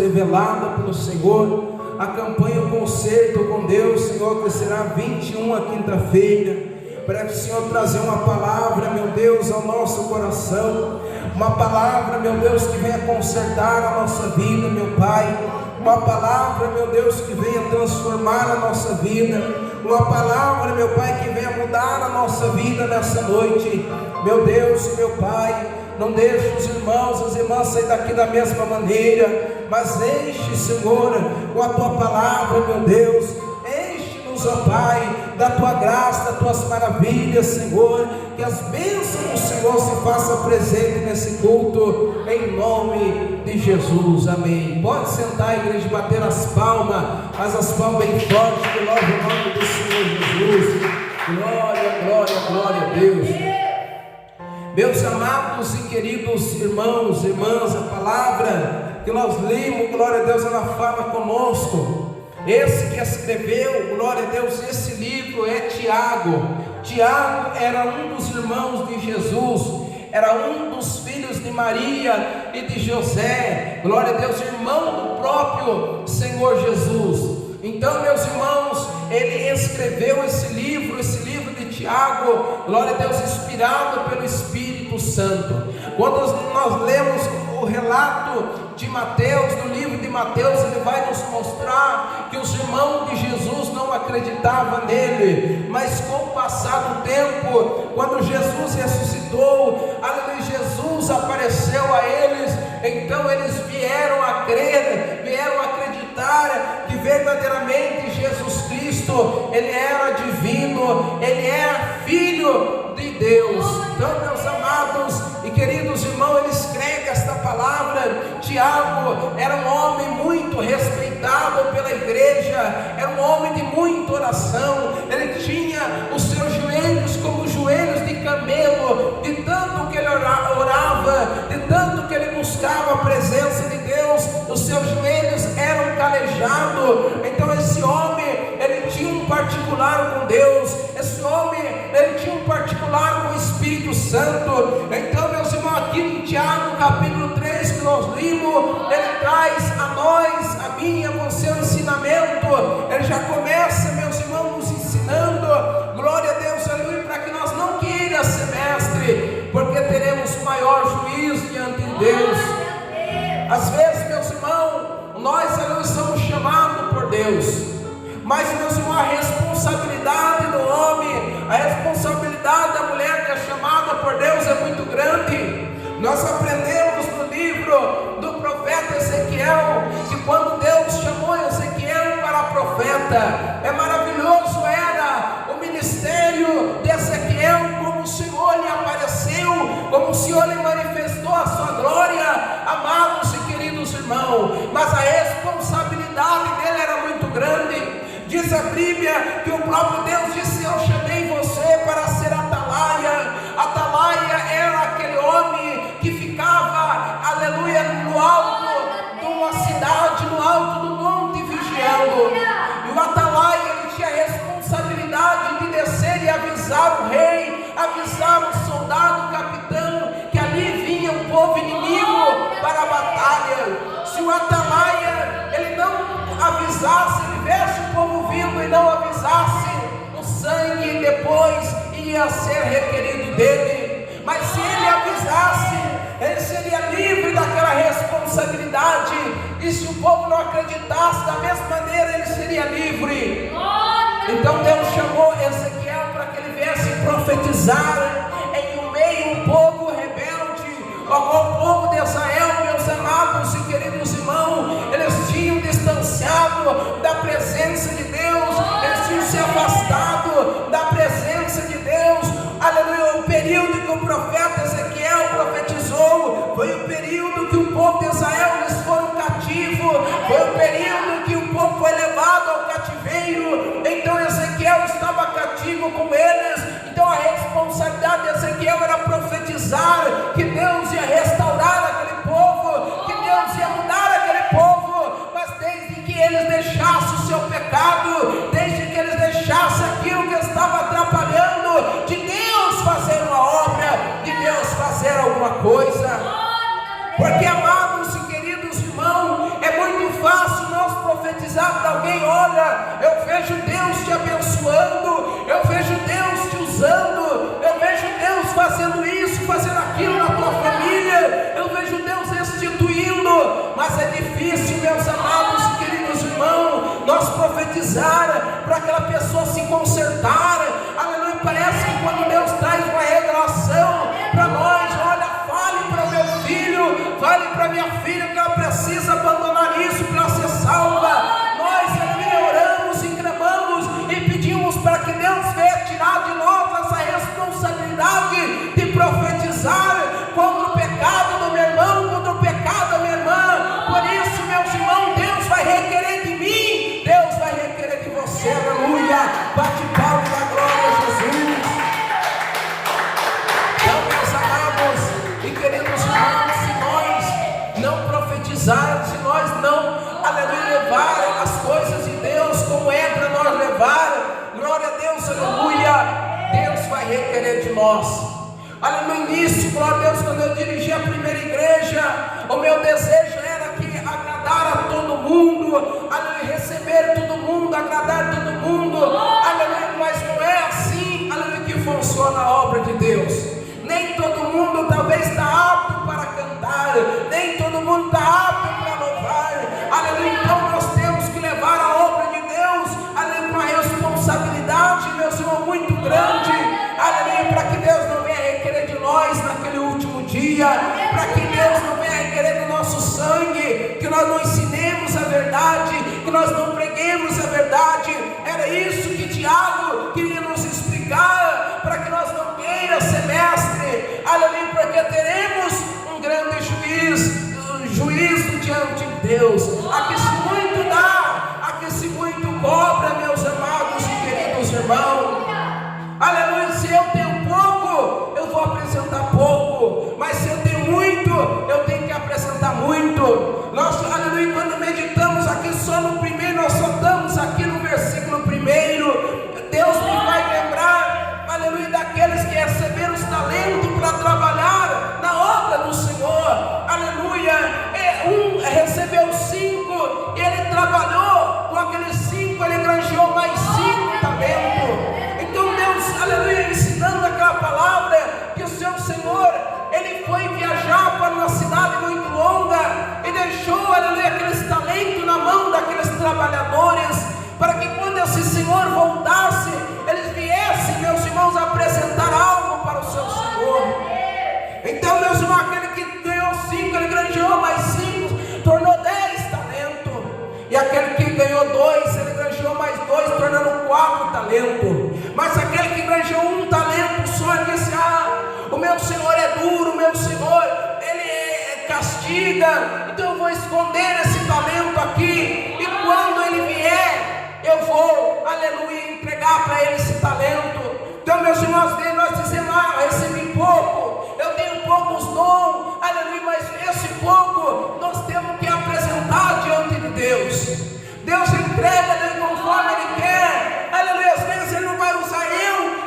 revelada pelo Senhor. A campanha O Concerto com Deus, Senhor, que será 21 a quinta-feira, para que o Senhor trazer uma palavra, meu Deus, ao nosso coração, uma palavra, meu Deus, que venha consertar a nossa vida, meu Pai, uma palavra, meu Deus, que venha transformar a nossa vida, uma palavra, meu Pai, que venha mudar a nossa vida nessa noite, meu Deus e meu Pai. Não deixe os irmãos, as irmãs sair daqui da mesma maneira, mas enche, Senhor, com a Tua palavra, meu Deus. Enche-nos, ó Pai, da Tua graça, das Tuas maravilhas, Senhor. Que as bênçãos do Senhor se façam presente nesse culto, em nome de Jesus, amém. Pode sentar, igreja, bater as palmas, mas as palmas bem fortes, que logo o nome do Senhor Jesus. Glória, glória, glória a Deus. Meus amados e queridos irmãos, irmãs, a palavra que nós lemos, glória a Deus, ela fala conosco. Esse que escreveu, glória a Deus, esse livro é Tiago. Tiago era um dos irmãos de Jesus, era um dos filhos de Maria e de José, glória a Deus, irmão do próprio Senhor Jesus. Então, meus irmãos, ele escreveu esse livro de Tiago, glória a Deus, inspirado pelo Espírito Santo. Quando nós lemos o relato de Mateus, no livro de Mateus, ele vai nos mostrar que os irmãos de Jesus não acreditavam nele, mas com o passar do tempo, quando Jesus ressuscitou, aleluia, Jesus apareceu a eles, então eles vieram a crer, vieram a acreditar que verdadeiramente Jesus Cristo, ele era divino, ele era filho de Deus. Então, meus amados e queridos irmãos, ele escreve esta palavra. Tiago era um homem muito respeitado pela igreja, era um homem de muita oração, ele tinha os seus joelhos como joelhos de camelo, de tanto que ele orava, de tanto que ele buscava a presença de Deus, os seus joelhos eram calejados. Então esse homem, ele tinha um particular com Deus, esse homem, ele tinha um particular com o Espírito Santo. Então, meus irmãos, aqui em Tiago capítulo 3 que nós limos, ele traz a nós, a mim e a você o ensinamento. Ele já começa, meus irmãos, nos ensinando, glória a Deus, aleluia, para que nós não queira ser mestre, porque teremos maior juízo diante de Deus. Às vezes, meus irmãos, nós aleluia, somos chamados por Deus, mas, meus irmãos, a responsabilidade do homem, a responsabilidade da mulher que é chamada por Deus é muito grande. Nós aprendemos no livro do profeta Ezequiel, que quando Deus chamou Ezequiel para profeta, é maravilhoso era o ministério de Ezequiel, como o Senhor lhe apareceu, como o Senhor lhe manifestou a sua glória, amados e queridos irmãos, mas a responsabilidade dele era muito grande. Diz a Bíblia que o próprio Deus disse: eu chamei você para ser atalaia. Atalaia era aquele homem que ficava, aleluia, no alto de uma cidade, no alto do monte, vigiando. E o atalaia, ele tinha a responsabilidade de descer e avisar o rei, avisar o soldado, o capitão, que ali vinha um povo inimigo para a batalha. Se o atalaia, ele não avisasse, ele vesse o povo vindo e não avisasse, o sangue depois ia ser requerido dele. Mas se ele avisasse, ele seria livre daquela responsabilidade, e se o povo não acreditasse, da mesma maneira ele seria livre. Então Deus chamou Ezequiel para que ele viesse profetizar em um meio um povo rebelde, o povo de Israel. Meus amados e queridos irmãos, eles tinham distanciado da presença de Deus, eles tinham se afastado da presença de Deus, aleluia. O período que o profeta Ezequiel profetizou foi o período que o povo de Israel, eles foram cativos, foi o período que o povo foi levado ao cativeiro. Então Ezequiel estava cativo com eles. Então a responsabilidade de Ezequiel era profetizar que Deus ia restaurar aquele povo, que Deus ia mudar aquele povo, mas desde que eles deixassem o seu pecado, vejo Deus te abençoando, eu vejo Deus te usando, eu vejo Deus fazendo isso, fazendo aquilo na tua família, eu vejo Deus restituindo. Mas é difícil, meus amados e queridos irmãos, nós profetizar para aquela pessoa se consertar. Aleluia. Parece que quando Deus traz uma revelação para nós, olha, fale para o meu filho, fale para minha filha que ela precisa abandonar isso para ser salva. Nós, aleluia, oramos e clamamos e pedimos para que Deus venha tirar de nós essa responsabilidade de profetizar contra o pecado do meu irmão, contra o pecado da minha irmã. Por isso, meus irmãos, Deus vai requerer de mim, Deus vai requerer de você. Aleluia. Bate palma da glória a Jesus. Então, meus amados e queridos irmãos, se nós não profetizarmos, se nós não, aleluia, levar as coisas de Deus como é para nós levar, glória a Deus, aleluia, Deus vai requerer de nós. Olha, no início, glória a Deus, quando eu dirigi a primeira igreja, o meu desejo era que agradar a todo mundo, aleluia, receber todo mundo, agradar todo mundo, aleluia, mas não é assim, aleluia, que funciona a obra de Deus. Nem todo mundo talvez está apto para cantar, nem todo mundo está apto para louvar, aleluia. Então nós temos que levar a obra de Deus, aleluia, com uma responsabilidade, meus irmãos, muito grande, aleluia, para que Deus não venha requerer de nós naquele último dia, para que Deus não venha requerer do nosso sangue, que nós não ensinemos a verdade, que nós não preguemos a verdade. Era isso que Tiago queria nos explicar, para que nós não queira ser mestre, aleluia, porque teremos um grande juízo diante de Deus. Aqui se muito dá, aqui se muito cobra, meus amados e queridos irmãos. Aleluia. Se eu tenho pouco, eu vou apresentar pouco, mas se eu tenho muito, eu tenho que apresentar muito. Nós, aleluia, quando meditamos aqui só no primeiro, nós só estamos aqui no versículo primeiro. Deus me vai lembrar, aleluia, daqueles que receberam os talentos para trabalhar na obra do Senhor. Aleluia. Um recebeu 5, ele trabalhou com aqueles 5, ele granjeou mais 5 talentos. Então Deus, aleluia, ensinando aquela palavra, que o seu Senhor, ele foi viajar para uma cidade muito longa e deixou, aleluia, aqueles talentos na mão daqueles trabalhadores, para que quando esse Senhor voltasse, eles viessem, meus irmãos, apresentar algo para o seu Senhor. Então, meus irmãos, aquele que ganhou 5, ele granjeou mais 5, tornou 10 talentos. E aquele que ganhou 2, ele granjeou mais 2, tornando 4 talentos. Mas aquele que granjeou 1 talento só, ele disse: o meu Senhor é duro, o meu Senhor, ele castiga, então eu vou esconder esse talento aqui, e quando ele vier, eu vou, aleluia, entregar para ele esse talento. Então, meus irmãos, nós dizemos: recebi pouco, eu tenho poucos dons, aleluia, mas esse pouco nós temos que apresentar diante de Deus. Deus entrega, aleluia, conforme Ele quer, aleluia. Às vezes Ele não vai usar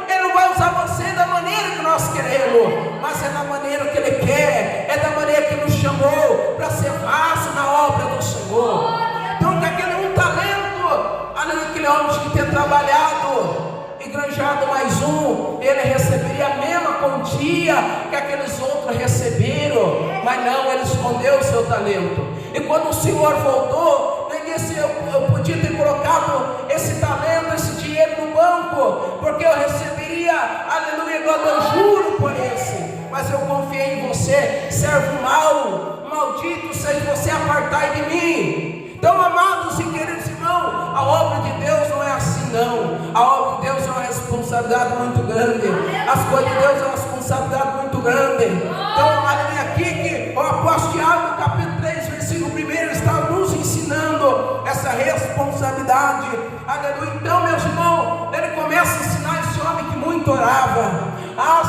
Ele não vai usar você da maneira que nós queremos, mas é da maneira que Ele quer, é da maneira que Ele nos chamou para ser vaso na obra do Senhor. Então, que aquele 1 talento, aleluia, aquele homem tinha que ter trabalhado e granjeado mais 1, ele receberia a mesma quantia que aqueles outros receberam, mas não, ele escondeu o seu talento. E quando o Senhor voltou, ele disse: eu podia ter colocado esse talento, esse dinheiro no banco, porque eu receberia, aleluia, eu juro por esse, mas eu confiei em você, servo mau, maldito seja você, apartai de mim. Então, amados e queridos irmãos, a obra de Deus não é assim não. A obra de Deus é uma responsabilidade muito grande. As coisas de Deus é uma responsabilidade muito grande. Então, aleluia, aqui que o apóstolo Tiago, capítulo 3, versículo 1, está nos ensinando essa responsabilidade. Aleluia. Então, meus irmãos, ele começa a ensinar esse homem que muito orava.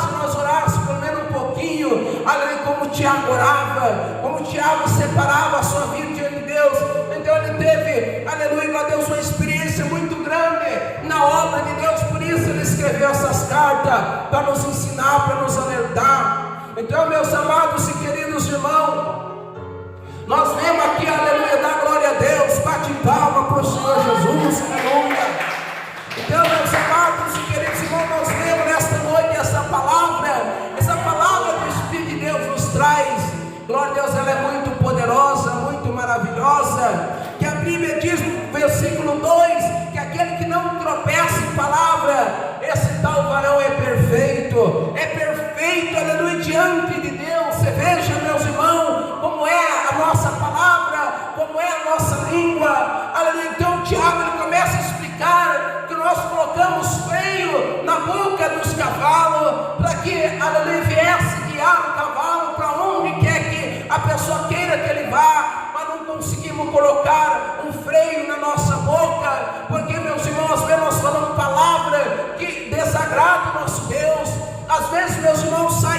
Se nós orássemos pelo menos um pouquinho, aleluia, como Tiago orava, como Tiago separava a sua vida diante de Deus. Então ele teve, aleluia, glória a Deus, uma experiência muito grande na obra de Deus. Por isso ele escreveu essas cartas, para nos ensinar, para nos alertar. Então, meus amados e queridos irmãos, nós vemos aqui, aleluia, dar glória a Deus, bate palma para o Senhor Jesus, aleluia. consigo colocar um freio na nossa boca, porque, meus irmãos, às vezes nós falamos palavra que desagrada o nosso Deus. Às vezes, meus irmãos, sai